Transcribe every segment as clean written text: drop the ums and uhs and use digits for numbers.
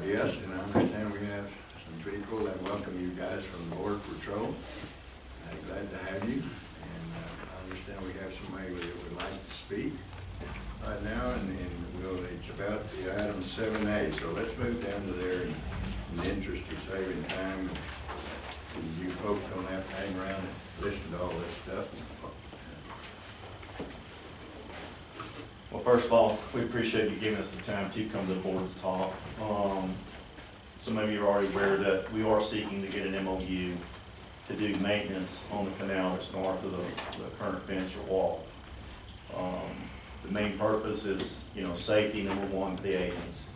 yes, and I understand we have some people that welcome you guys from Border Patrol. I'm glad to have you, and I understand we have somebody that would like to speak right now, and it's about the item 7A, so let's move down to there in the interest of saving time. You folks don't have to hang around and listen to all this stuff. Well, first of all, we appreciate you giving us the time to come to the board to talk. Some of you are already aware that we are seeking to get an MOU to do maintenance on the canal that's north of the current fence or wall. The main purpose is, safety, number one, for the agents.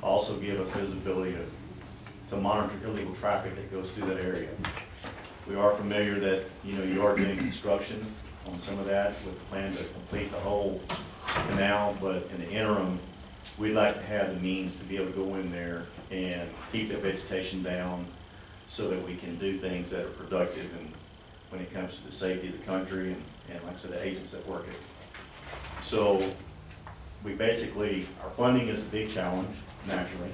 Also give us visibility to monitor illegal traffic that goes through that area. We are familiar that, you are doing construction on some of that with the plan to complete the whole canal, but in the interim, we'd like to have the means to be able to go in there and keep that vegetation down so that we can do things that are productive and when it comes to the safety of the country and like I said, the agents that work it. So we basically, our funding is a big challenge, naturally.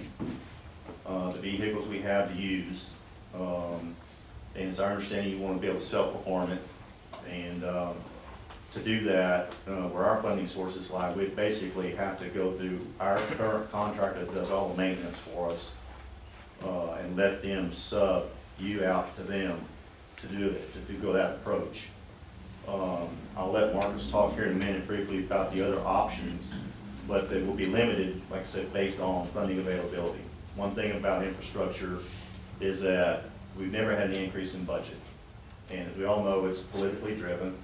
The vehicles we have to use, and it's our understanding you want to be able to self-perform it. And to do that, where our funding sources lie, we basically have to go through our current contractor that does all the maintenance for us and let them sub you out to them to go that approach. I'll let Marcus talk here in a minute briefly about the other options, but they will be limited, like I said, based on funding availability. One thing about infrastructure is that we've never had any increase in budget. And as we all know, it's politically driven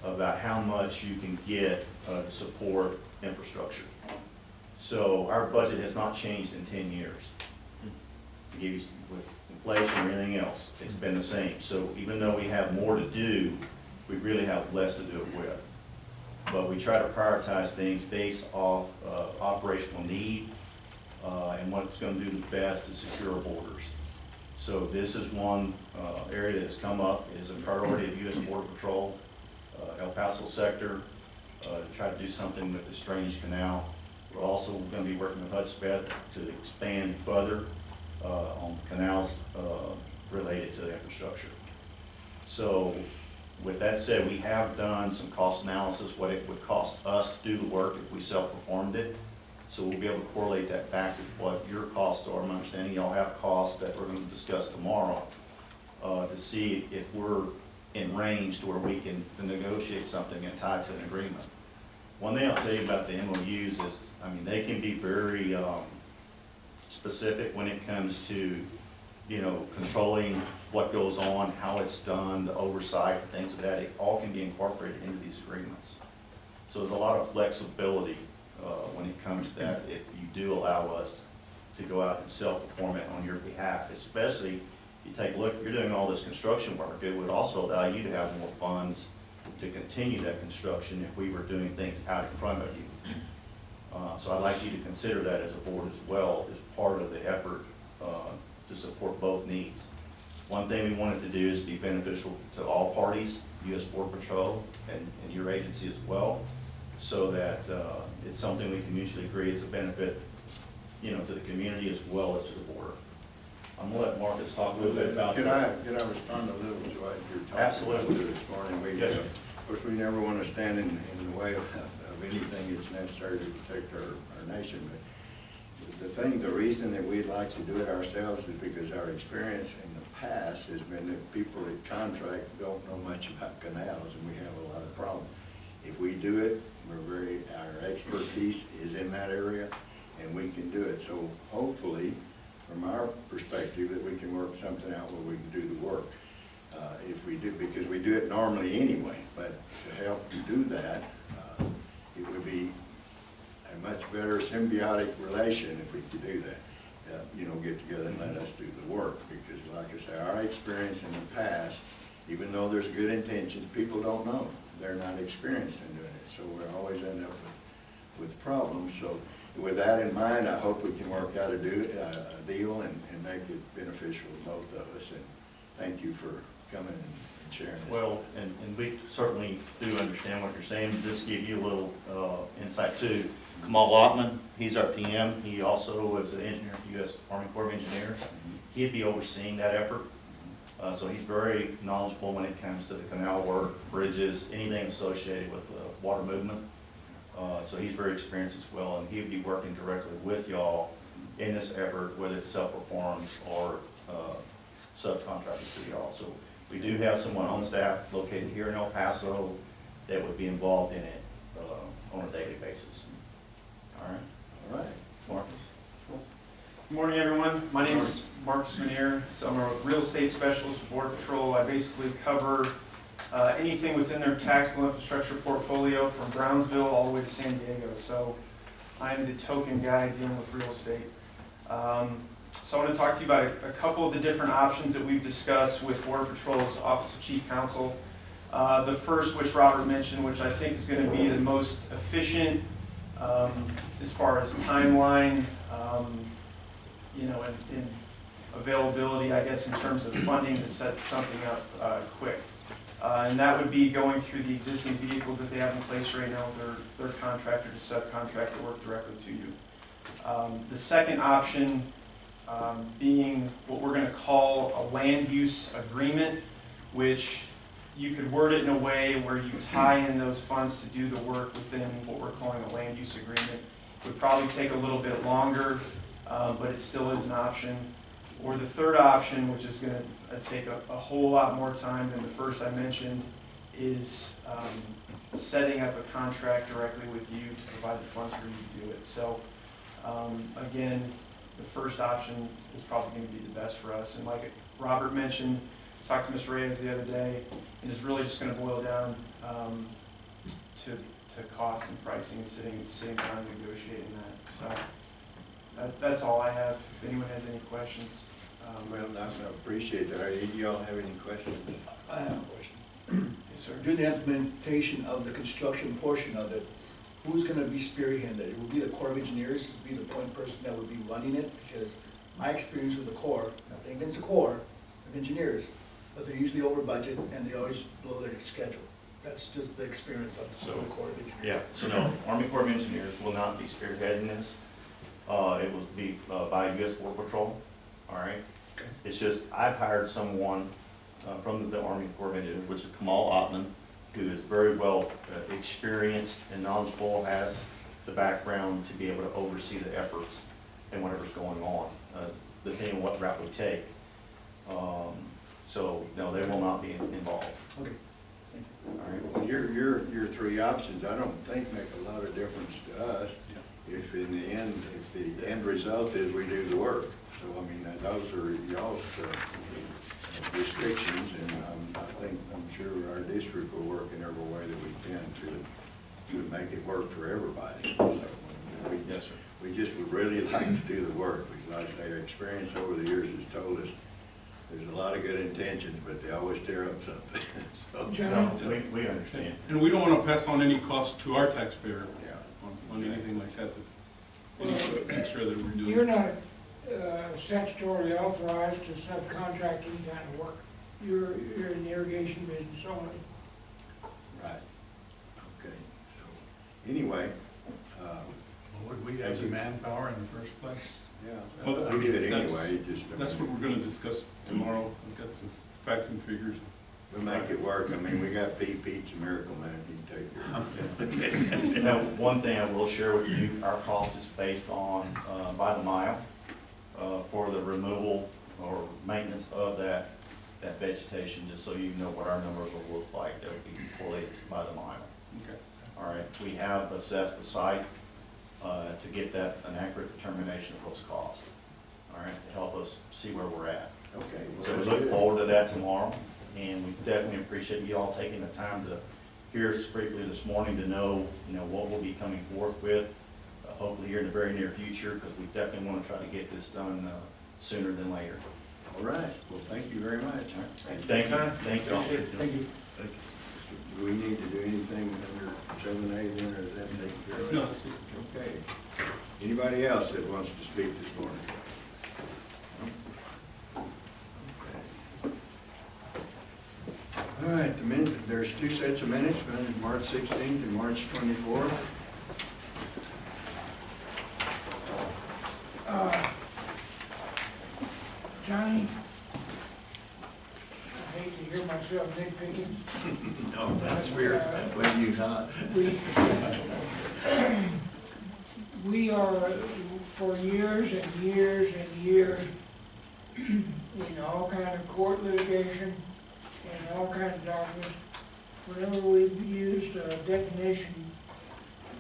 about how much you can get to support infrastructure. So our budget has not changed in 10 years. To give you, with inflation or anything else, it's been the same. So even though we have more to do, we really have less to do it with. But we try to prioritize things based off operational need and what's going to do the best to secure our borders. So this is one area that's come up, is a priority of U.S. Border Patrol, El Paso sector, to try to do something with this drainage canal. We're also going to be working with HUD-SPED to expand further on canals related to the infrastructure. So with that said, we have done some cost analysis, what it would cost us to do the work if we self-performed it. So we'll be able to correlate that back with what your costs are. I'm understanding y'all have costs that we're going to discuss tomorrow to see if we're in range to where we can negotiate something and tie to an agreement. One thing I'll tell you about the MOUs is, they can be very specific when it comes to, controlling what goes on, how it's done, the oversight, things of that. It all can be incorporated into these agreements. So there's a lot of flexibility when it comes to that if you do allow us to go out and self-perform it on your behalf. Especially if you take a look, you're doing all this construction work. It would also allow you to have more funds to continue that construction if we were doing things out in front of you. So I'd like you to consider that as a board as well, as part of the effort to support both needs. One thing we wanted to do is be beneficial to all parties, U.S. Border Patrol and your agency as well, so that it's something we can mutually agree is a benefit, to the community as well as to the border. I'm going to let Marcus talk a little bit about that. Can I respond a little to what you're talking Absolutely. about this morning? Yes. Of course, we never want to stand in the way of anything that's necessary to protect our nation. But the reason that we'd like to do it ourselves is because our experience in the past has been that people that contract don't know much about canals, and we have a lot of problems. If we do it, our expertise is in that area, and we can do it. So hopefully, from our perspective, that we can work something out where we can do the work. If we do, because we do it normally anyway, but to help do that, it would be a much better symbiotic relation if we could do that. Get together and let us do the work, because like I say, our experience in the past, even though there's good intentions, people don't know. They're not experienced in doing it, so we always end up with problems. So with that in mind, I hope we can work out a deal and make it beneficial to both of us. And thank you for coming and sharing this. Well, and we certainly do understand what you're saying. Just give you a little insight too. Kamal Lockman, he's our PM. He also was an engineer at the U.S. Army Corps of Engineers. He'd be overseeing that effort. So he's very knowledgeable when it comes to the canal work, bridges, anything associated with water movement. So he's very experienced as well, and he'd be working directly with y'all in this effort, whether it's self-performed or subcontracted to y'all. So we do have someone on staff located here in El Paso that would be involved in it on a daily basis. All right. All right. Marcus? Good morning, everyone. My name is Marcus Manier. So I'm a real estate specialist with Border Patrol. I basically cover anything within their tactical infrastructure portfolio from Brownsville all the way to San Diego. So I'm the token guy dealing with real estate. So I want to talk to you about a couple of the different options that we've discussed with Border Patrol's Office of Chief Counsel. The first, which Robert mentioned, which I think is going to be the most efficient as far as timeline, and availability, I guess, in terms of funding to set something up quick. And that would be going through the existing vehicles that they have in place right now with their contractor to subcontract to work directly to you. The second option being what we're going to call a land use agreement, which you could word it in a way where you tie in those funds to do the work within what we're calling a land use agreement. It would probably take a little bit longer, but it still is an option. Or the third option, which is going to take a whole lot more time than the first I mentioned, is setting up a contract directly with you to provide the funds for you to do it. So again, the first option is probably going to be the best for us. And like Robert mentioned, talked to Ms. Reyes the other day, and it's really just going to boil down to cost and pricing and sitting down and negotiating that. So that's all I have. If anyone has any questions. Well, I appreciate that. Do y'all have any questions? I have a question. Yes, sir. During the implementation of the construction portion of it, who's going to be spearheading it? It would be the Corps of Engineers, would be the point person that would be running it, because my experience with the Corps, nothing against the Corps of Engineers, but they're usually over budget and they always blow their schedule. That's just the experience of the Corps of Engineers. Yeah, so no, Army Corps of Engineers will not be spearheading this. It will be by U.S. Border Patrol, all right? Okay. It's just, I've hired someone from the Army Corps of Engineers, which is Kamal Ottman, who is very well experienced and knowledgeable, has the background to be able to oversee the efforts and whatever's going on, depending on what route we take. So, no, they will not be involved. Okay. All right. Well, your three options, I don't think make a lot of difference to us. If in the end, if the end result is we do the work. So, I mean, those are y'all's restrictions, and I'm sure our district will work in every way that we can to make it work for everybody. So, Yes, sir. we just would really like to do the work, because like I say, our experience over the years has told us there's a lot of good intentions, but they always tear up something. So, No, we understand. And we don't want to pass on any cost to our taxpayer yeah. on anything like that, any extra that we're doing. You're not statutorily authorized to subcontract any kind of work. You're in the irrigation business only. Right. Okay. So, anyway. Would we have the manpower in the first place? Yeah. Well, We did it anyway. That's what we're going to discuss tomorrow. We've got some facts and figures. We'll make it work. I mean, we got Pete's a miracle man. He can take care of it. Now, one thing I will share with you, our cost is based on by the mile for the removal or maintenance of that vegetation, just so you know what our numbers will look like. That would be fully by the mile. Okay. All right. We have assessed the site to get that an accurate determination of those costs. All right, to help us see where we're at. Okay. So we look forward to that tomorrow, and we definitely appreciate you all taking the time to hear us briefly this morning to know, what we'll be coming forth with, hopefully here in the very near future, because we definitely want to try to get this done sooner than later. All right. Well, thank you very much. All right. Thank you. Thank you all. Thank you. Do we need to do anything under 7A then, or is that taken care of? No, that's it. Okay. Anybody else that wants to speak this morning? Okay. All right, there's two sets of minutes, March 16th and March 24th. Johnny, I hate to hear myself nitpicking. No, that's weird, when you not. We are, for years and years and years, in all kind of court litigation and all kinds of documents, whenever we've used a definition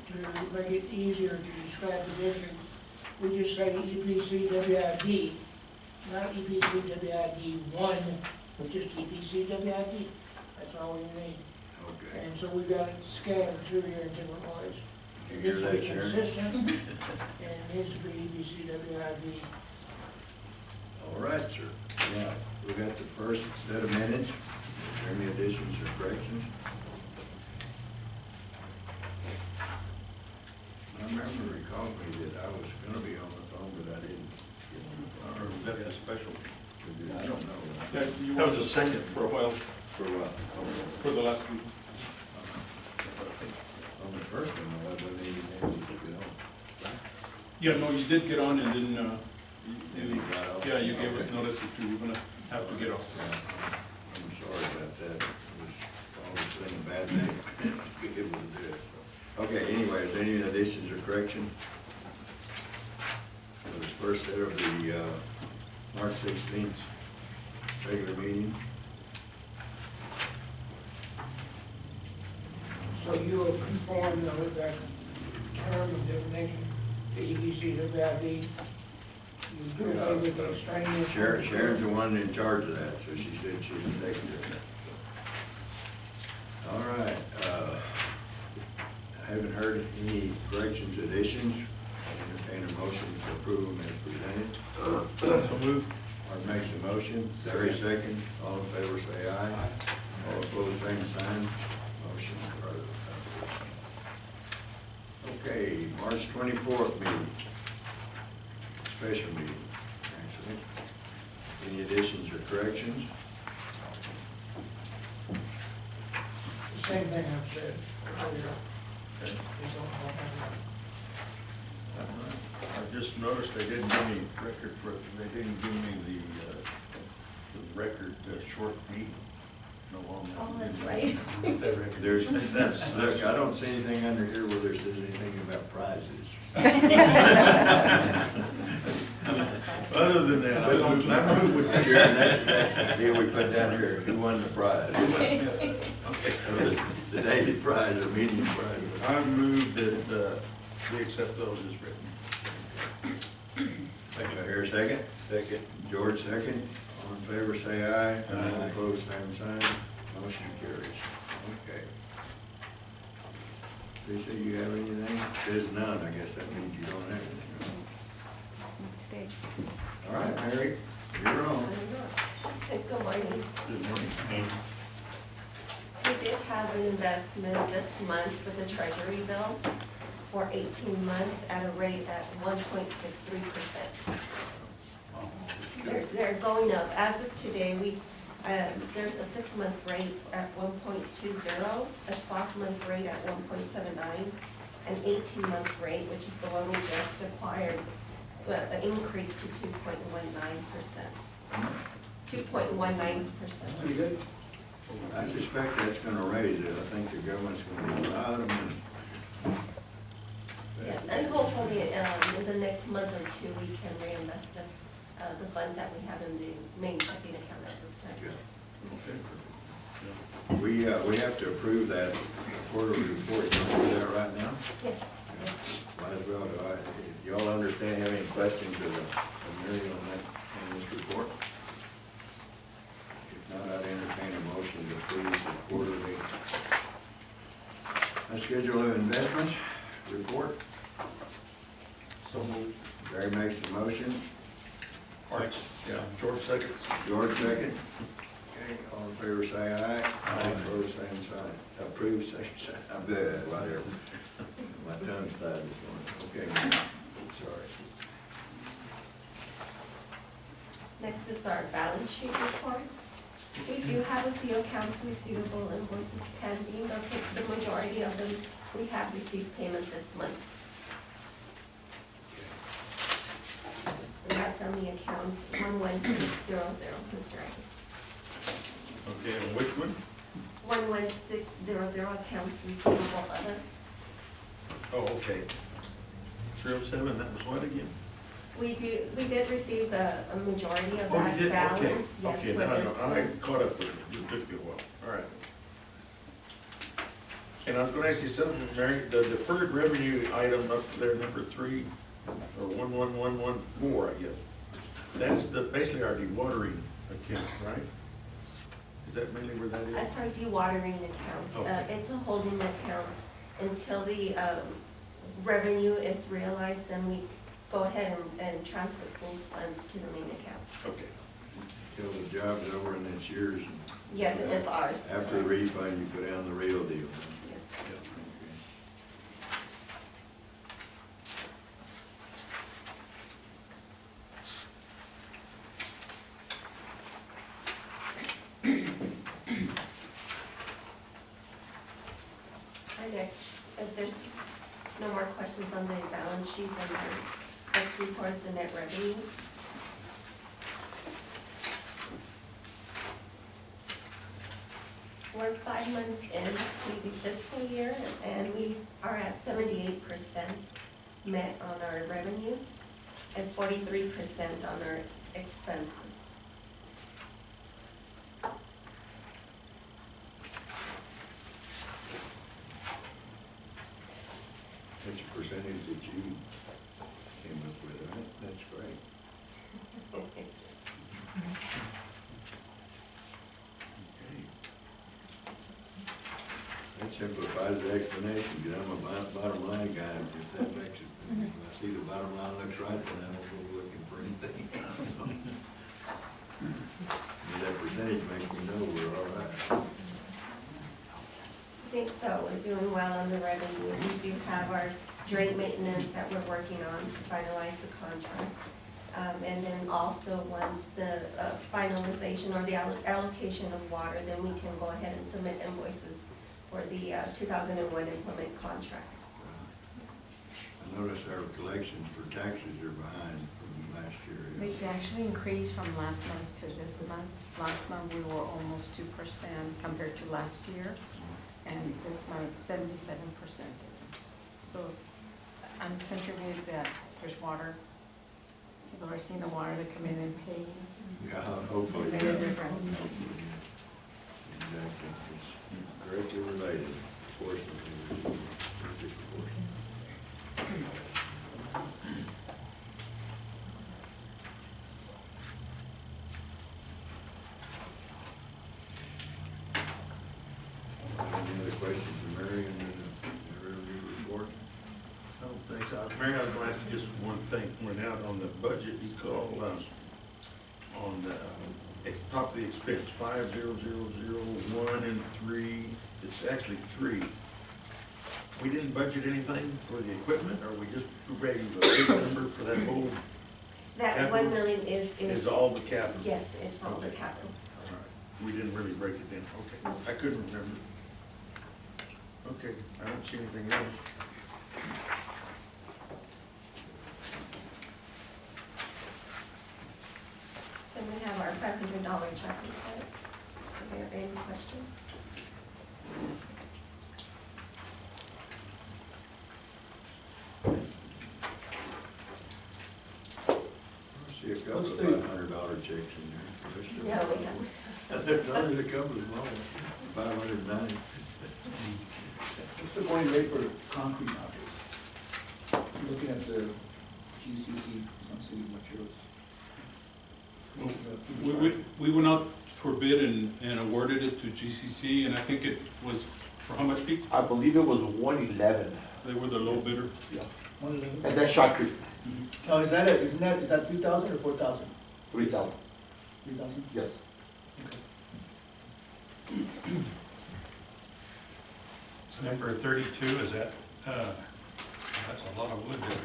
to make it easier to describe the district, we just say EPCWID, not EPCWID1, but just EPCWID. That's all we need. Okay. And so we've got it scattered through here in different ways. You It hear needs to that, be Sharon? consistent, and it needs to be EPCWID. All right, sir. Yeah, we got the first set of minutes. Is there any additions or corrections? I remember recalling that I was gonna be on the phone, but I didn't get on the phone. Or was that a special? I don't know. That was a second for a while, For what? for the last week. On the first one, I wasn't even able to get on. Yeah, no, you did get on and then, Then you got off? yeah, you gave us Okay. notice that you were gonna have to get off. Yeah, I'm sorry about that. It was obviously a bad day to be able to do it. So. Okay, anyways, any additions or corrections? For the first set of the March 16th regular meeting. So you will conform with that term of definition to EPCWID? You do away with the extraneous? Sharon's the one in charge of that, so she said she was taking care of that. All right, I haven't heard any corrections, additions. I entertain a motion to approve them as presented. So moved. Art makes a motion, Terry second, all in favor say aye. All opposed, same sign, motion approved. Okay, March 24th meeting, special meeting, actually. Any additions or corrections? The same thing I've said earlier. Okay. You don't have I just noticed they didn't give me records, they didn't give me the record short meeting. No on that. Oh, that's right. There's, look, I don't see anything under here where there says anything about prizes. Other than that, I move with Sharon, that's the deal we put down here, who won the prize? The daily prize or medium prize. I move that we accept those as written. Second, I hear a second? Second. George, second. All in favor, say aye. All opposed, same sign. Motion carries. Okay. Lisa, you have anything? Says none, I guess that means you don't have anything. Today. All right, Mary, you're on. Good morning. Good morning. We did have an investment this month with a treasury bill for 18 months at a rate at 1.63%. They're going up. As of today, there's a 6-month rate at 1.20, a 12-month rate at 1.79, an 18-month rate, which is the one we just acquired, increased to 2.19%. 2.19%. Pretty good. I suspect that's gonna raise it. I think the government's gonna need a lot of money. Yes, and hopefully, in the next month or two, we can reinvest the funds that we have in the main checking account at this time. Good. We have to approve that quarterly report. You want to do that right now? Yes. Might as well. Do y'all understand, have any questions of Mary on this report? If not, I'd entertain a motion to approve the quarterly schedule of investments report. So moved. Barry makes the motion. Yeah, George seconds. George second. Okay, all in favor say aye. Aye. Opposed, same sign. Approved, same sign. I'm good, whatever. My tongue's tied this morning. Okay, sorry. Next is our balance sheet report. We do have a few accounts receivable invoices pending. Okay, the majority of them, we have received payment this month. And that's on the account 11600, Mr. Ray. Okay, and which one? 11600, accounts receivable other. Oh, okay. 307, that was what again? We did receive a majority of Oh, that you did, okay, balance, yes, okay, for now I this know, I one. caught up with it, it took me a while, all right. And I was gonna ask you something, Mary, the deferred revenue item up there, number 3, or 11114, I guess. That's basically our dewatering account, right? Is that mainly where that is? That's our dewatering account. Okay. It's a holding account until the revenue is realized, then we go ahead and transfer those funds to the main account. Okay. Till the job's over and it's yours. and Yes, it is ours. After the refund, you put down the real deal. Yes. Our next, if there's no more questions on the balance sheet, then our next report is the net revenue. We're 5 months into the fiscal year, and we are at 78% met on our revenue and 43% on our expenses. That's a percentage that you came up with, right? That's great. Okay. That simplifies the explanation, because I'm a bottom line guy, if that makes it, if I see the bottom line looks right, then I don't go looking for anything else. And that percentage makes me know we're all right. I think so, we're doing well on the revenue. We do have our drain maintenance that we're working on to finalize the contract. And then also, once the finalization or the allocation of water, then we can go ahead and submit invoices for the 2001 implement contract. I notice our collections for taxes are behind from last year. They actually increased from last month to this month. Last month, we were almost 2% compared to last year, and this month, 77% difference. So I'm contributing that there's water. People are seeing the water, they come in and pay. Yeah, hopefully. It made a difference. Exactly. It's directly related, fortunately. Any other questions for Mary and the review report? So, thanks. Mary, I was going to ask you just one thing. We're out on the budget. You call on the top of the expense, 50001 and 3. It's actually 3. We didn't budget anything for the equipment, or we just ready a big number for that whole? That Capital 1 million Is all the capital? yes, it's all the Okay. capital. All right. We didn't really break it down. Okay, I couldn't remember. Okay, I don't see anything else. Then we have our $500 check instead. Are there any questions? I see a couple of $500 checks in there. No, we haven't. There's a couple of small, 509. What's the going rate for concrete nowadays? Looking at the GCC, some city materials. We went out for bid and awarded it to GCC, and I think it was, for how much, Pete? I believe it was 111, They were the low bidder. yeah. 111? And that's Shotcrete, Now, isn't that 3,000 or 4,000? 3,000, 3,000? yes. So number 32, is that, that's a lot of wood there.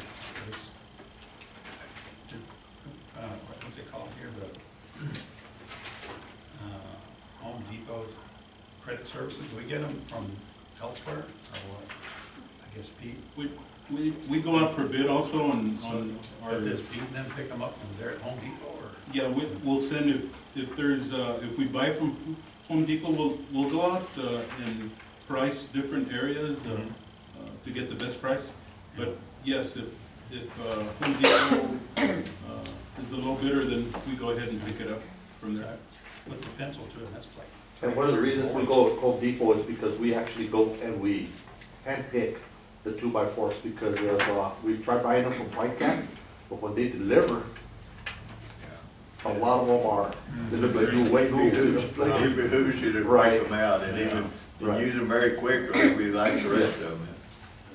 It's, what's it called here, the Home Depot Credit Services, do we get them from elsewhere, or what? I guess Pete, We go out for bid also on our, does Pete then pick them up from there at Home Depot, or? yeah, we'll send if there's, if we buy from Home Depot, we'll go out and price different areas to get the best price. But yes, if Home Depot is a little bidder, then we go ahead and pick it up from there. Put the pencil to it, that's like. And one of the reasons we go with Home Depot is because we actually go and we handpick the 2x4s because we've tried buying them from White Cat, but when they deliver, a lot of them are, they look like you wait. It behooves you to Right. price them out and even Right. use them very quick, or we like the rest of them.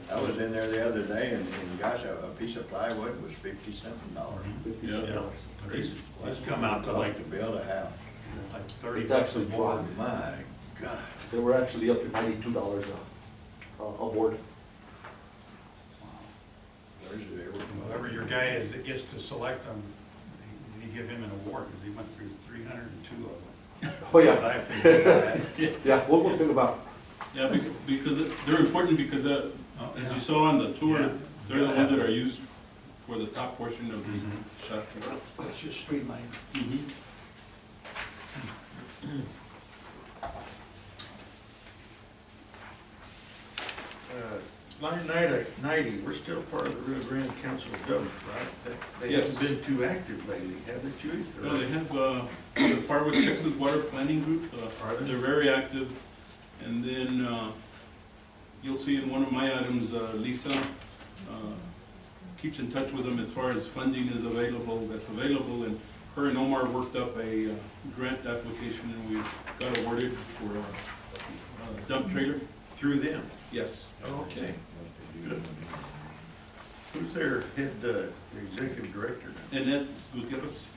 I was in there the other day and gosh, a piece of plywood was $50-something. Yeah. These come out to like To build a house. 30 It's bucks a actually board. dropped. My God. They were actually up to $92 a board. Where's it ever? Whoever your guy is that gets to select them, you give him an award, because he went through 302 of them. Oh, yeah. I think that- Yeah, we'll go think about. Yeah, because they're important because as you saw on the tour, Yeah. they're the ones that are used for the top portion of the shot. It's just streamlined. Line 90, we're still part of the Rio Grande Council of Governments, right? They Yes. haven't been too active lately, have they, Chewy? Well, they have the Far West Texas Water Planning Group. Are they? They're very active. And then you'll see in one of my items, Lisa keeps in touch with them as far as funding is available, that's available. And her and Omar worked up a grant application and we got awarded for a dump trailer. Through them? Yes. Okay. Good. Who's their head executive director now? Annette Gutierrez.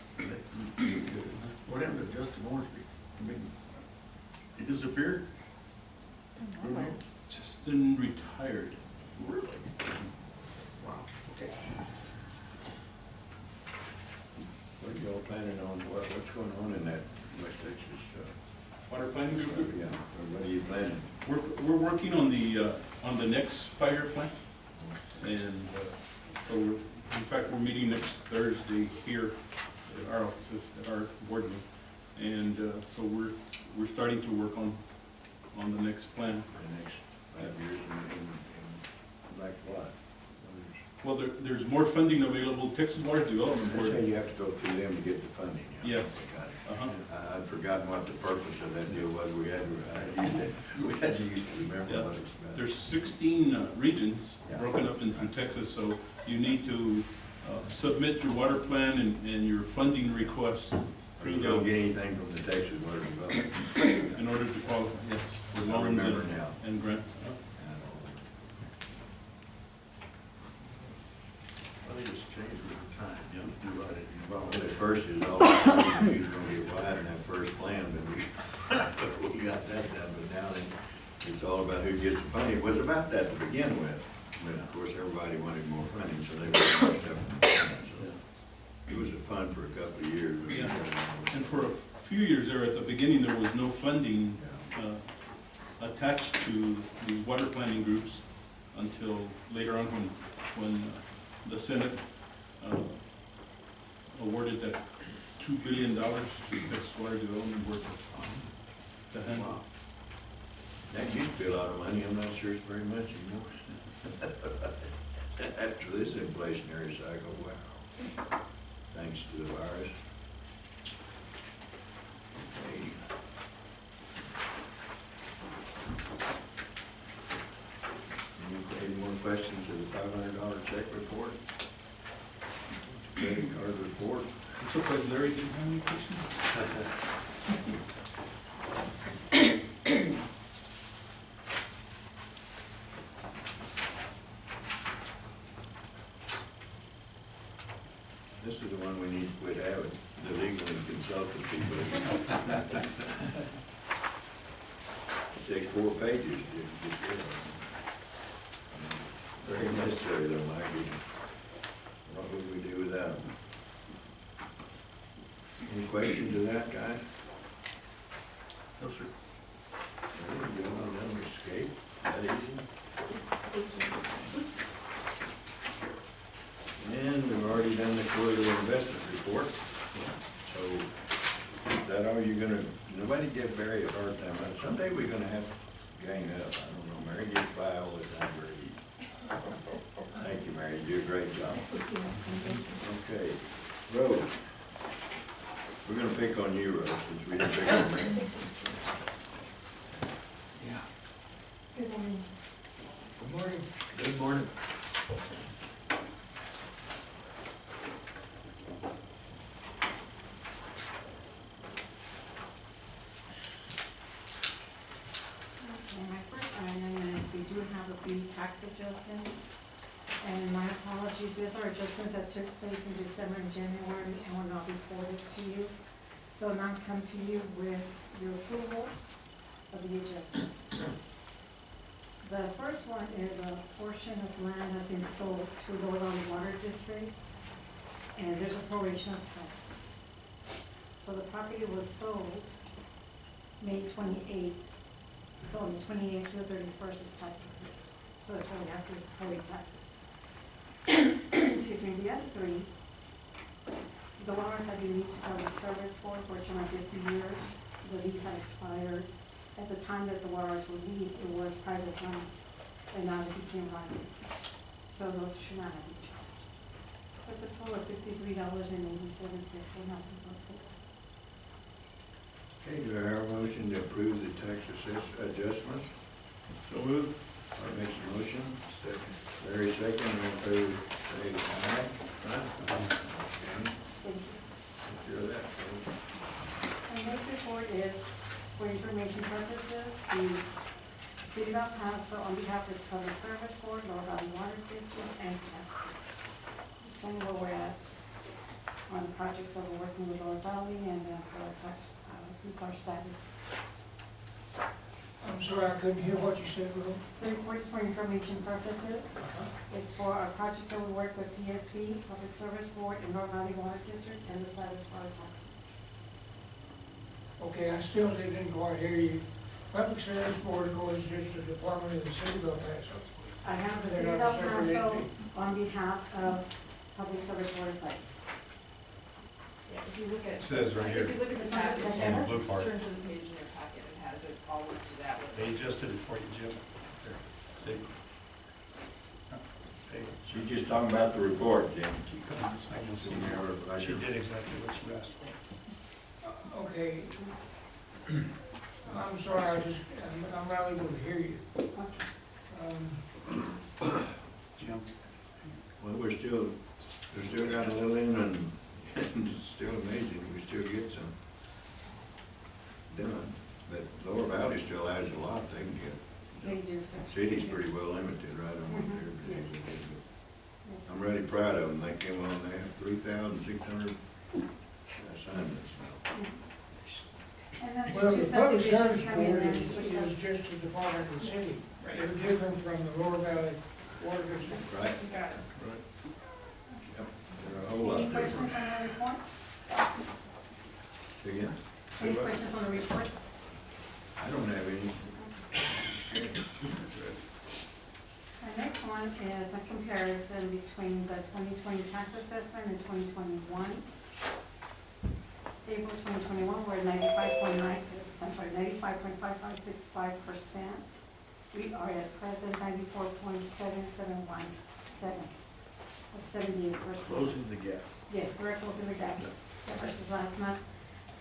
What happened to Justin Orsby? I mean, he disappeared? Justin retired. Really? Wow, okay. What are y'all planning on, what's going on in that West Texas? Water Planning Group? Yeah, what are you planning? We're working on the next five-year plan. And so in fact, we're meeting next Thursday here at our offices, at our board room. And so we're starting to work on the next plan. For the next 5 years in like what? Well, there's more funding available. Texas Water Development That's why Board. you have to go through them to get the funding. Yeah. Yes. Got it. Uh-huh. I'd forgotten what the purpose of that deal was. We had to use to remember Yeah. what it's about. There's 16 regions Yeah. broken up into Texas, so you need to submit your water plan and your funding request through You don't the, get anything from the Texas Water Development. in order to qualify, yes, for I loans remember now. and grants. Well, they just changed it over time, you know, you're right, Well, at first it was all about who's gonna get wide in that first plan, but we got that done, but now then, it's all about who gets the funding. It was about that to begin with, but of course, everybody wanted more funding, so they put more stuff in the plan, so. It was fun for a couple of years. but- Yeah. And for a few years there, at the beginning, there was no funding attached to the water planning groups until later on when the Senate awarded that $2 billion to Texas Water Development Board to handle. That used to be a lot of money, I'm not sure it's very much anymore. After this inflationary cycle, wow, thanks to the virus. Okay. Any more questions of the $500 check report? Credit card report? I'm surprised Larry didn't have any questions. This is the one we need to quit having, the legal and consultant people. It takes 4 pages to get rid of it. Very necessary though, Mike. What would we do without them? Any questions of that, guys? No, sir. There we go, let them escape, that easy? Thank you. for the investment report. So, is that all you're gonna, nobody give Barry a hard time. Someday we're gonna have to gang up. I don't know, Mary gets by all the time very easy. Thank you, Mary, you do a great job. Okay, Rose. We're gonna pick on you, Rose, since we didn't pick on me. Good morning. Good morning. Good morning. Okay, my first item is we do have a few tax adjustments. And my apologies, these are adjustments that took place in December and January and were not reported to you. So now I come to you with your approval of the adjustments. The first one is a portion of land has been sold to Lower Valley Water District, and there's a proration of taxes. So the property was sold May 28th, so on the 28th to the 31st is tax exempt. So that's why we have to prorate taxes. Excuse me, the other three, the waters have been leased to public service board for a term of 50 years. The lease had expired. At the time that the waters were leased, it was private land, and now it became private. So those should not have been charged. So it's a total of $53.87, and that's the report. Okay, do I hear a motion to approve the tax adjustments? So moved. Art makes a motion. Second. Larry second, all in favor, say aye. Okay. Thank you. Take care of that, folks. And next report is, for information purposes, the City of El Paso, on behalf of its Public Service Board, Lower Valley Water District, and tax. Just telling you where we're at on the projects that we're working with Lower Valley and for our tax, since our statuses. I'm sorry, I couldn't hear what you said, Rose. The report is for information purposes. It's for our projects that we work with PSB, Public Service Board, and Lower Valley Water District, and the status for our taxes. Okay, I still didn't quite hear you. Public Service Board is just a department of the city of El Paso. I have the They're City of not El a separate Paso entity. on behalf of Public Service Board of Sites. Yeah, if you look at. It says right here. If you look at the package, On the blue part. turn to the page in your packet, it has it all listed that way. They adjusted it for you, Jim. There, see? They, She's just talking about the report, Jim. I can see her. She did exactly what you asked for. Okay. I'm sorry, I'm not able to hear you. Jim? Well, we're still got a little in and it's still amazing, we still get some done. But Lower Valley still has a lot they can get. They do, sir. City's pretty well limited right on what they're Yes. doing. Yes, sir. I'm really proud of them, they came on, they have 3,600 assignments now. And that's Well, two the Public Service subdivisions coming Board in. is just a department of the city. They're different from the Lower Valley Water District. Right? You got it. Right. Yep, they're a whole lot Any questions different. on the report? Again, Any questions on the report? I don't have any. The next one is a comparison between the 2020 tax assessment and 2021. April 2021, we're at 95.5565%. We are at present 94.7717. That's 78%. Closing the gap. Yes, we're closing the gap versus last month.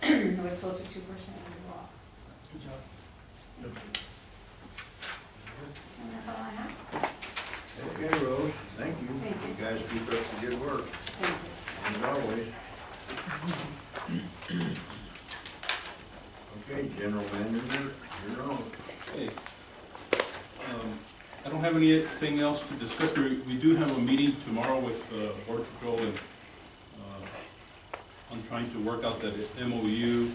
We're close to 2% overall. Good job. And that's all I have. Okay, Rose, thank you. Thank you. You guys keep up the good work, Thank you. as always. Okay, General Manager, you're on. Okay. I don't have anything else to discuss. We do have a meeting tomorrow with Border Patrol and I'm trying to work out that MOU.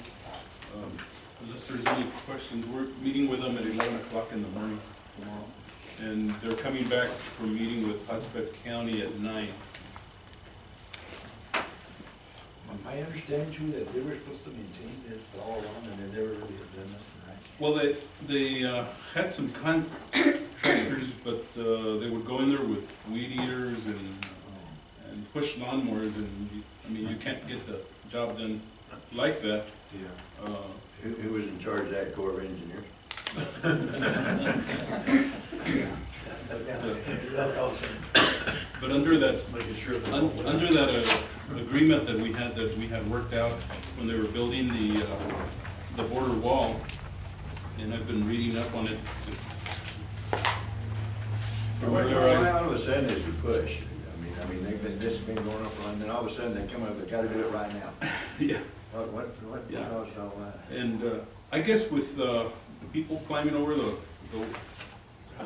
Unless there's any questions, we're meeting with them at 11 o'clock in the morning tomorrow. And they're coming back for a meeting with Hudspeth County at 9. I understand you that they were supposed to maintain this all along and they never really have done nothing, right? Well, they had some contractors, but they would go in there with weed eaters and push lawnmowers and, I mean, you can't get the job done like that. Yeah. Who was in charge of that Corps of Engineers? But under that, Making sure that. under that agreement that we had worked out when they were building the border wall, and I've been reading up on it. So why all of a sudden is the push? I mean, this has been going on for a while, and then all of a sudden they come up, they gotta do it right now. Yeah. What Yeah. caused all that? And I guess with people climbing over the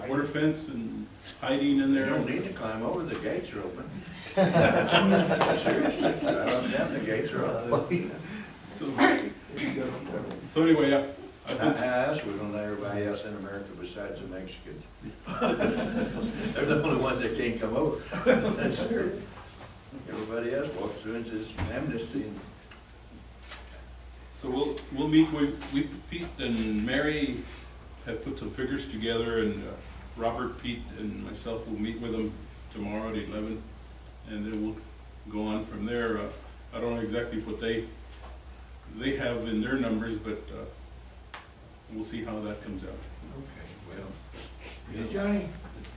border fence and hiding in They there. don't need to climb over, the gates are open. Seriously, drive up and down, the gates are open. So anyway, I've How been, else we're gonna let everybody else in America besides the Mexicans? They're the only ones that can't come over. That's true. Everybody else walks through and says amnesty. so we'll meet with Pete and Mary have put some figures together, and Robert, Pete, and myself will meet with them tomorrow at 11, and then we'll go on from there. I don't know exactly what they have in their numbers, but we'll see how that comes out. Okay, well. Johnny,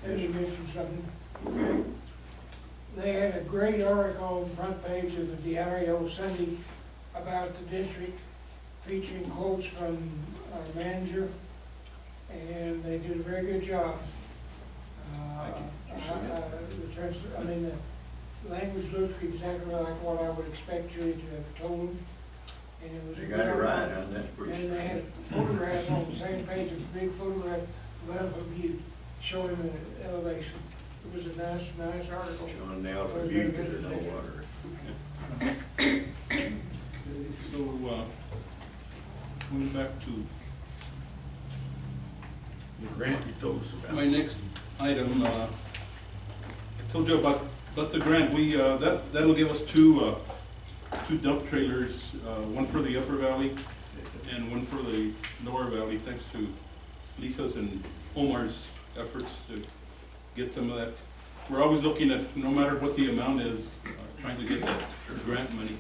let me mention something. Okay. They had a great article on the front page of the Diario Sunday about the district, featuring quotes from our manager, and they did a very good job. I mean, the language looked exactly like what I would expect you to have told them. And it was. They got it right, huh? That's pretty. And they had photographs on the same page, a big photograph of a view showing the elevation. It was a nice article. Showing the Alpha View because there's no water. Okay, so, going back to The grant you told us about. my next item, I told you about the grant. We, that'll give us two dump trailers, one for the Upper Valley and one for the Lower Valley, thanks to Lisa's and Omar's efforts to get some of that. We're always looking at, no matter what the amount is, trying to get that grant money.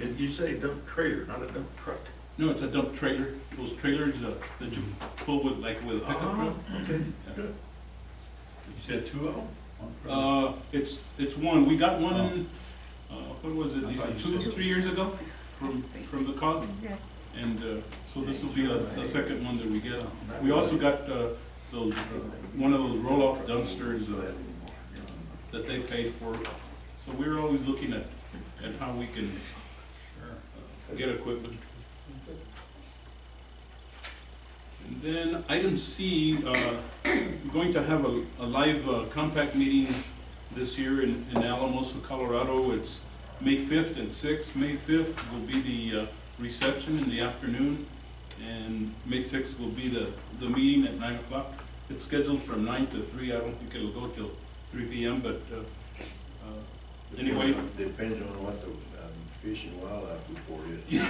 And you say dump trailer, not a dump truck? No, it's a dump trailer, those trailers that you pull with, like with a pickup truck. Okay, Yeah. good. You said two of them? It's one, we got one, what was it, I thought Lisa, you 2 said- or 3 years ago from the COG? Yes. And so this will be the second one that we get. We also got those, one of those roll-off dumpsters that they paid for. So we're always looking at how we can get equipment. And then item C, we're going to have a live compact meeting this year in Alamosa, Colorado. It's May 5th and 6th. May 5th will be the reception in the afternoon, and May 6th will be the meeting at 9 o'clock. It's scheduled from 9 to 3. I don't think it'll go till 3 p.m., but anyway. Depends on what the Fish and Wildlife report is.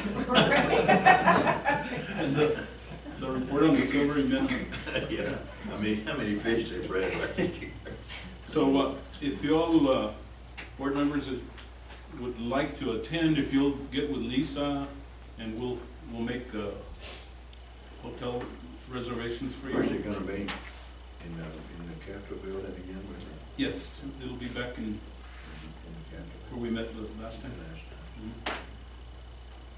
And the report on the silvery minnow. Yeah, how many fish they bred. So if you all, board members that would like to attend, if you'll get with Lisa, and we'll make hotel reservations for Where's you. it gonna be? In the Capitol building again? Was it Yes, it'll be back in in the Capitol? where we met the last time. Last time.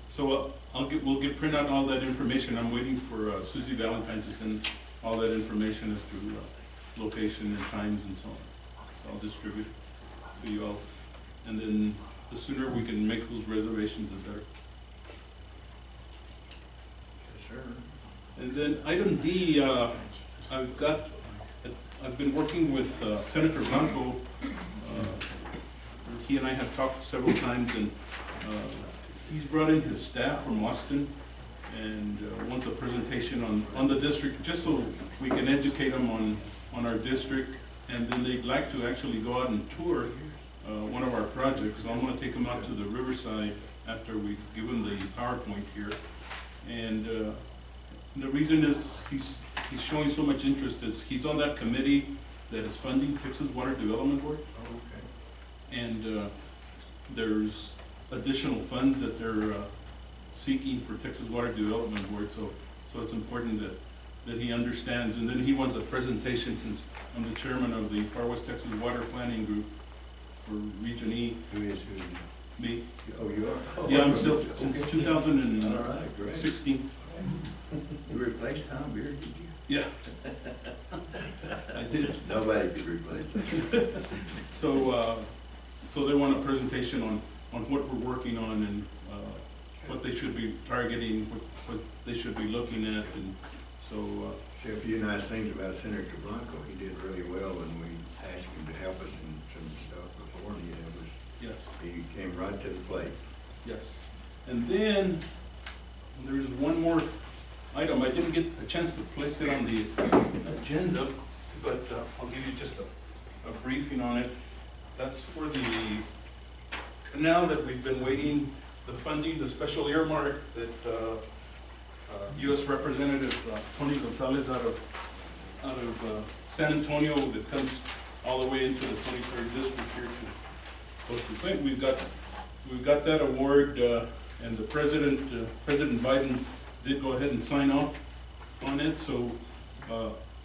So we'll print out all that information. I'm waiting for Susie Valentine to send all that information as to location and times and so on. So I'll distribute to you all. And then the sooner we can make those reservations, the better. Yes, sir. And then item D, I've been working with Senator Blanco. He and I have talked several times, and he's brought in his staff from Austin and wants a presentation on the district, just so we can educate them on our district. And then they'd like to actually go out and tour one of our projects. So I'm gonna take them out to the Riverside after we give them the PowerPoint here. And the reason is he's showing so much interest is he's on that committee that is funding Texas Water Development Board. Oh, okay. And there's additional funds that they're seeking for Texas Water Development Board, so it's important that he understands. And then he wants a presentation, since I'm the chairman of the Far West Texas Water Planning Group for Region E. Who is? Me. Oh, you are? Oh, Yeah, I'm okay. still, since Okay. 2016. All right, great. You replaced Tom Beard, did you? Yeah. I did. Nobody could replace him. So they want a presentation on what we're working on and what they should be targeting, what they should be looking at, and so. Say a few nice things about Senator Blanco. He did really well when we asked him to help us in some stuff before, and Yes. he came right to the plate. Yes. And then there's one more item. I didn't get a chance to place it on the agenda, but I'll give you just a briefing on it. That's for the canal that we've been waiting, the funding, the special earmark that U.S. Representative Tony Gonzalez out of San Antonio, that comes all the way into the 23rd district here to Costa Rica. We've got that award, and the President Biden did go ahead and sign off on it. So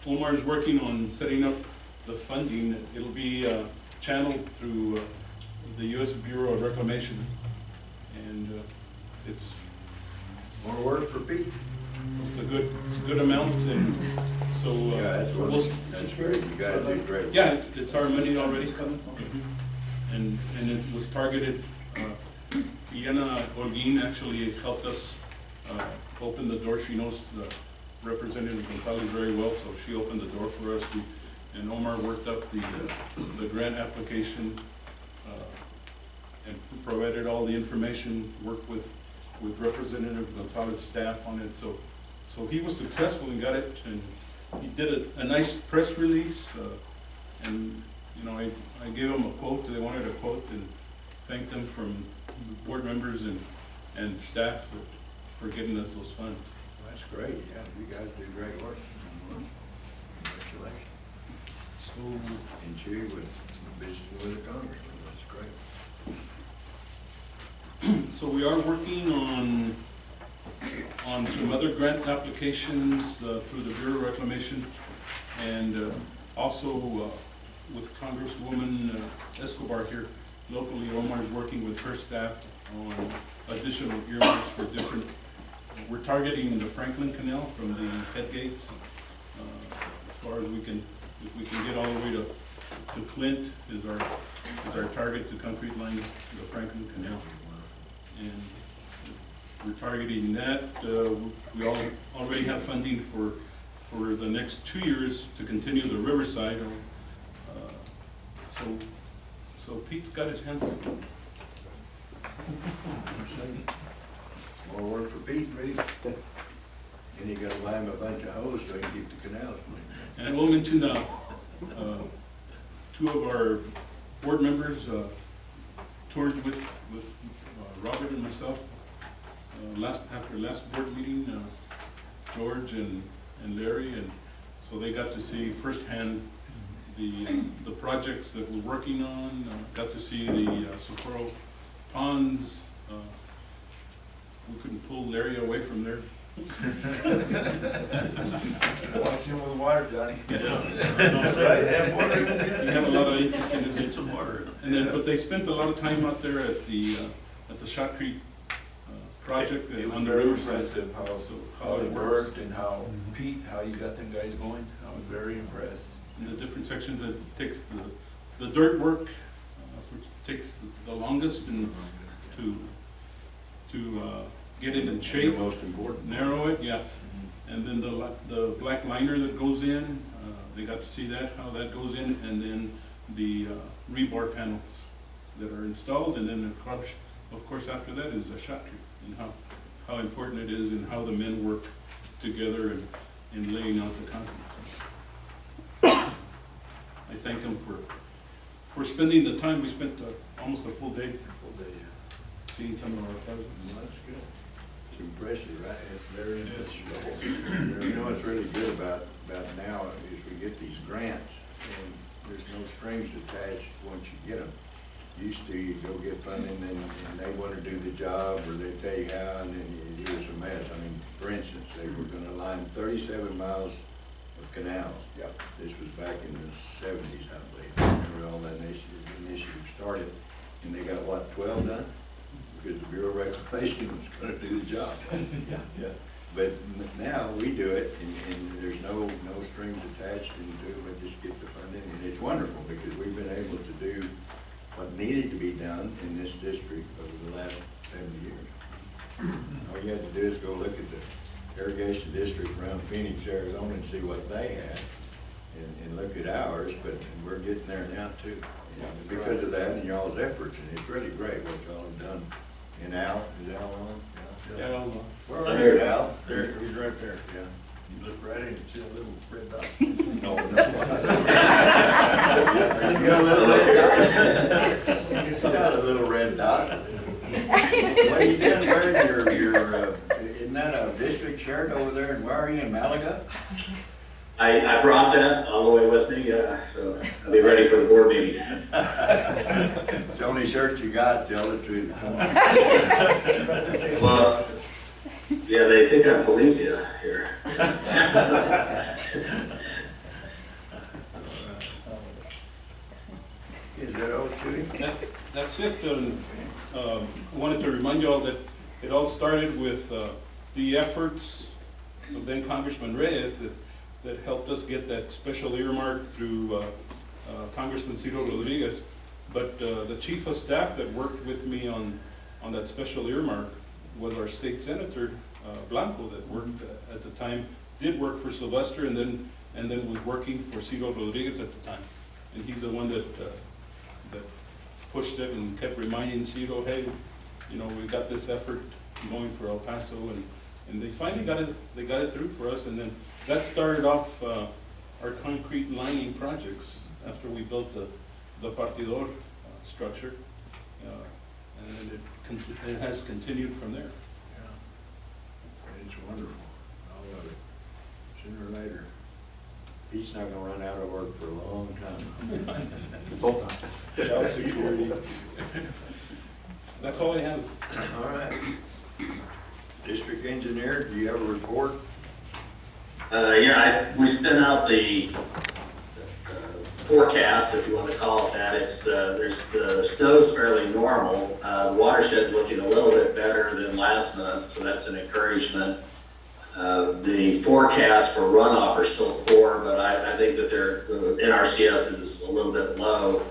Omar's working on setting up the funding. It'll be channeled through the U.S. Bureau of Reclamation, and it's More work for Pete. a good amount, and so Yeah, that's great. You guys did great. yeah, it's our money already. And it was targeted, Iana Holguin actually helped us open the door. She knows Representative Gonzalez very well, so she opened the door for us. And Omar worked up the grant application and provided all the information, worked with Representative Gonzalez's staff on it. So he was successful and got it, and he did a nice press release, and you know, I gave them a quote. They wanted a quote, and thanked them from the board members and staff for getting us those funds. That's great. Yeah, you guys did great work. Congratulations. So, And Chewy was visiting with the congressman. That's great. so we are working on some other grant applications through the Bureau of Reclamation, and also with Congresswoman Escobar here locally. Omar is working with her staff on additional earmarks for different. We're targeting the Franklin Canal from the head gates as far as we can. If we can get all the way to Clint is our target to concrete line the Franklin Canal, and we're targeting that. We already have funding for the next 2 years to continue the Riverside. So Pete's got his hands full. More work for Pete, really. And you gotta buy him a bunch of hose so he can keep the canals clean. And I will mention, 2 of our board members toured with Robert and myself after last board meeting, George and Larry, and so they got to see firsthand the projects that we're working on, got to see the Socorro ponds. We couldn't pull Larry away from there. Watch him with water, Johnny. You have a lot of interest in it. Get some water. And then, but they spent a lot of time out there at the Shot Creek project It was on the very riverside. impressive how it worked and how, Pete, how you got them guys going. I was very impressed. In the different sections, it takes the dirt work, which takes the longest, and to get it in shape. The most important. Narrow it, yes. And then the black liner that goes in, they got to see that, how that goes in, and then the rebar panels that are installed, and then of course after that is the shot creek, and how important it is, and how the men work together in laying out the concrete. I thank them for spending the time. We spent almost a full day seeing some of our projects. Well, that's good. It's impressive, right? It's very impressive. You know what's really good about now is we get these grants, and there's no strings attached once you get them. used to, you go get funding and they want to do the job, or they tell you how, and then it was a mess. I mean, for instance, they were gonna line 37 miles of canals. Yep. This was back in the 70s, I believe. Remember all that initiative started, and they got, what, 12 done? Because the Bureau of Reclamation was gonna do the job. Yeah. Yeah. But now we do it, and there's no strings attached, and do it, just get the funding, and it's wonderful, because we've been able to do what needed to be done in this district over the last 70 years. All you had to do is go look at the irrigation district around Phoenix, Arizona, and see what they had, and look at ours, but we're getting there now too. And because of that and y'all's efforts, and it's really great what y'all have done. And Al, is Al on? Yeah, I'll, Where are you, Al? There, he's right there. Yeah. You look right in and see a little red dot. No, no. You got a little red dot? It's got a little red dot. What are you doing wearing your, isn't that a district shirt over there, and where are you, in Malaga? I brought that all the way with me, so I'll be ready for the board meeting. It's the only shirt you got, tell the truth. Well, yeah, they think I'm Policia here. Is that all, Judy? that's it. I wanted to remind you all that it all started with the efforts of then Congressman Reyes that helped us get that special earmark through Congressman Ciro Rodriguez. But the chief of staff that worked with me on that special earmark was our state senator, Blanco, that worked at the time, did work for Sylvester, and then was working for Ciro Rodriguez at the time. And he's the one that pushed it and kept reminding Ciro, hey, you know, we got this effort going for El Paso, and they finally got it through for us. And then that started off our concrete lining projects after we built the partidor structure, and then it has continued from there. Yeah. It's wonderful. I love it. Sooner or later, he's not gonna run out of work for a long time. So, Job security. That's all I have. All right. District engineer, do you have a report? Yeah, we sent out the forecast, if you want to call it that. It's the snow's fairly normal. The watershed's looking a little bit better than last month, so that's an encouragement. The forecast for runoff are still poor, but I think that their NRCS is a little bit low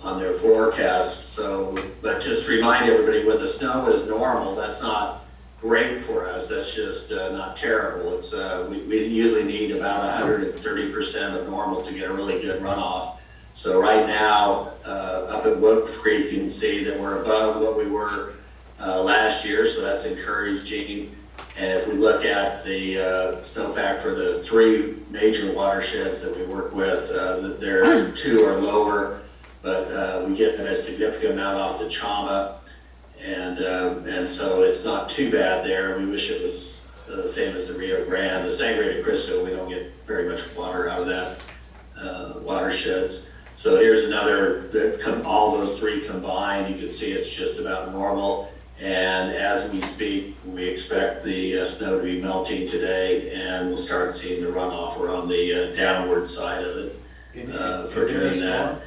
on their forecast. So, but just remind everybody, when the snow is normal, that's not great for us. That's just not terrible. It's we usually need about 130% of normal to get a really good runoff. So right now, up at Wood Creek, you can see that we're above what we were last year, so that's encouraging. And if we look at the snowpack for the 3 major watersheds that we work with, there 2 are lower, but we get a significant amount off the Chama. And so it's not too bad there. We wish it was the same as the Rio Grande. The Sangre de Cristo, we don't get very much water out of that watersheds. So here's another, all those 3 combined, you can see it's just about normal. And as we speak, we expect the snow to be melting today, and we'll start seeing the runoff. We're on the downward side of it for doing that.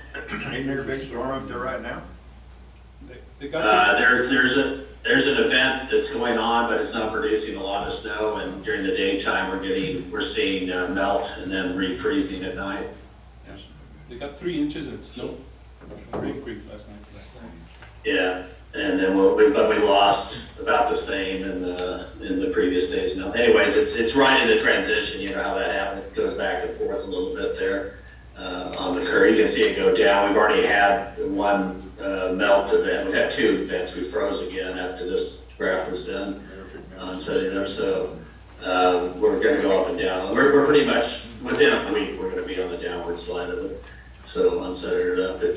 Ain't there a big storm up there right now? They got There's an event that's going on, but it's not producing a lot of snow. And during the daytime, we're seeing melt and then refreezing at night. They got 3 inches of snow from Rio Creek last night. Yeah, and then but we lost about the same in the previous days. No, anyways, it's right in the transition. You know how that happens. It goes back and forth a little bit there on the curve. You can see it go down. We've already had 1 melt event. We've had 2 events. We froze again after this graph was done on setting up. So we're going to go up and down. We're pretty much within a week. We're going to be on the downward side of it. So on setting it up, but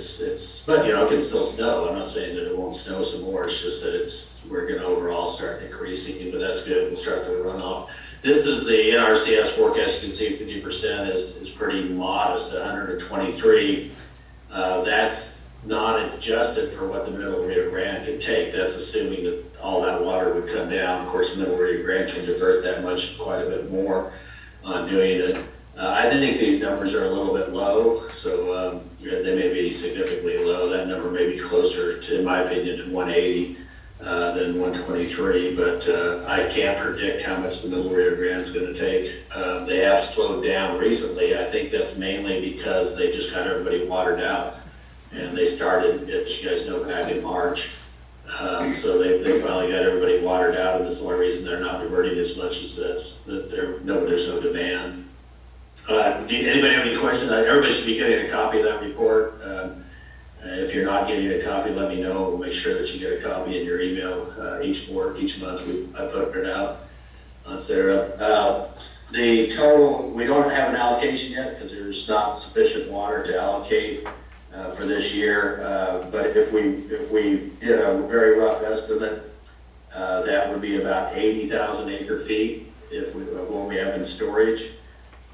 you know, it can still snow. I'm not saying that it won't snow some more. It's just that we're going to overall start increasing, but that's good. We'll start the runoff. This is the NRCS forecast. You can see 50% is pretty modest, 123. That's not adjusted for what the Middle Rio Grande could take. That's assuming that all that water would come down. Of course, Middle Rio Grande can divert that much, quite a bit more on doing it. I think these numbers are a little bit low, so they may be significantly low. That number may be closer to, in my opinion, to 180 than 123, but I can't predict how much the Middle Rio Grande is going to take. They have slowed down recently. I think that's mainly because they just got everybody watered out, and they started, as you guys know, back in March. So they finally got everybody watered out, and that's the only reason they're not diverting as much as that there's no demand. Anybody have any questions? Everybody should be getting a copy of that report. If you're not getting a copy, let me know. We'll make sure that you get a copy in your email each month. I put it out on Sarah. The total, we don't have an allocation yet because there's not sufficient water to allocate for this year. But if we did a very rough estimate, that would be about 80,000 acre feet when we have in storage.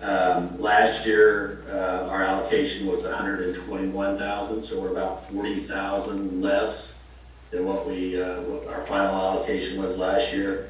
Last year, our allocation was 121,000, so we're about 40,000 less than what our final allocation was last year.